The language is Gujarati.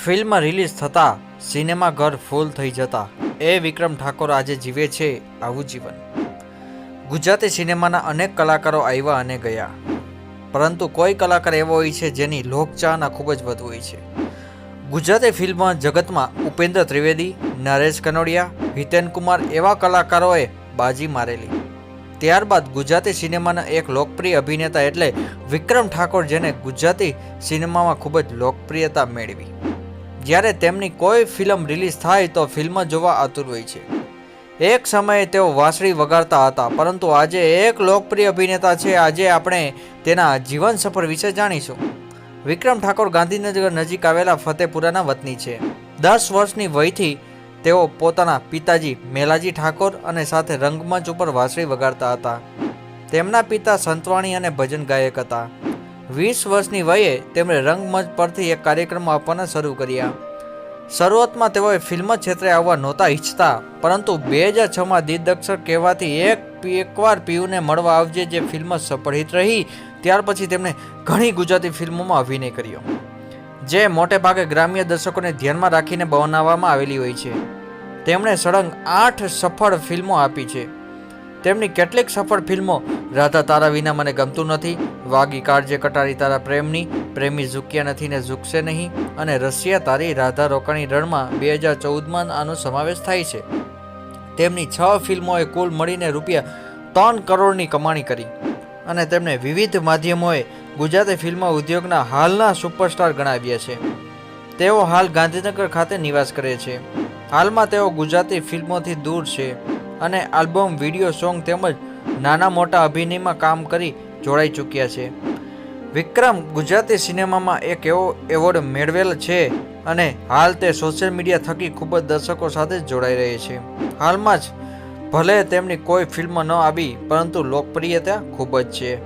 ફિલ્મ રિલીઝ થતાં સિનેમાઘર ફૂલ થઈ જતા એ વિક્રમ ઠાકોર આજે જીવે છે આવું જીવન। ગુજરાતી સિનેમાના અનેક કલાકારો આવ્યા અને ગયા, પરંતુ કોઈ કલાકાર એવો હોય છે જેની લોકચાહના ખૂબ જ વધુ હોય છે। ગુજરાતી ફિલ્મ જગતમાં ઉપેન્દ્ર ત્રિવેદી, નરેશ કનોડિયા, હિતેન કુમાર એવા કલાકારોએ બાજી મારેલી। ત્યારબાદ ગુજરાતી સિનેમાના એક લોકપ્રિય અભિનેતા એટલે વિક્રમ ઠાકોર, જેને ગુજરાતી સિનેમામાં ખૂબ જ લોકપ્રિયતા મેળવી। જ્યારે તેમની કોઈ ફિલ્મ રિલીઝ થાય તો ફિલ્મ જોવા આતુર હોય છે। એક સમયે તેઓ વાંસળી વગાડતા હતા, પરંતુ આજે એક લોકપ્રિય અભિનેતા છે। આજે આપણે તેના જીવન સફર વિશે જાણીશું। વિક્રમ ઠાકોર ગાંધીનગર નજીક આવેલા ફતેપુરાના વતની છે। 10 વર્ષની વયથી તેઓ પોતાના પિતાજી મેલાજી ઠાકોર અને સાથે રંગમંચ ઉપર વાંસળી વગાડતા હતા। તેમના પિતા સંતવાણી અને ભજન ગાયક હતા। 20 વર્ષની વયે તેમણે રંગમંચ પરથી એક કાર્યક્રમ આપવાના શરૂ કર્યા। શરૂઆતમાં તેઓએ ફિલ્મ ક્ષેત્રે આવવા નહોતા ઈચ્છતા, પરંતુ 2006માં દિગ્દર્શક કહેવાથી એકવાર પીયુને મળવા આવજે, જે ફિલ્મ સફળ હિટ રહી। ત્યાર પછી તેમણે ઘણી ગુજરાતી ફિલ્મોમાં અભિનય કર્યો, જે મોટે ભાગે ગ્રામ્ય દર્શકોને ધ્યાનમાં રાખીને બનાવવામાં આવેલી હોય છે। તેમણે સળંગ 8 સફળ ફિલ્મો આપી છે। તેમની કેટલીક સફળ ફિલ્મો રાધા તારા વિના મને ગમતું નથી, વાગી કાળજે કટારી તારા પ્રેમની, પ્રેમી ઝૂક્યા નથી ને ઝૂકશે નહીં અને રશિયા તારી રાધા રોકાણી રણમાં 2014માં આનો સમાવેશ થાય છે। તેમની 6 ફિલ્મોએ કુલ મળીને ₹3 કરોડની કમાણી કરી અને તેમને વિવિધ માધ્યમોએ ગુજરાતી ફિલ્મ ઉદ્યોગના હાલના સુપરસ્ટાર ગણાવ્યા છે। તેઓ હાલ ગાંધીનગર ખાતે નિવાસ કરે છે। હાલમાં તેઓ ગુજરાતી ફિલ્મોથી દૂર છે અને આલ્બમ, વિડીયો સોંગ તેમજ નાના મોટા અભિનયમાં કામ કરી જોડાઈ ચૂક્યા છે। વિક્રમ ગુજરાતી સિનેમામાં એક એવો એવોર્ડ મેળવેલ છે અને હાલ તે સોશિયલ મીડિયા થકી ખૂબ જ દર્શકો સાથે જોડાઈ રહે છે। હાલમાં જ ભલે તેમની કોઈ ફિલ્મ ન આવી, પરંતુ લોકપ્રિયતા ખૂબ જ છે।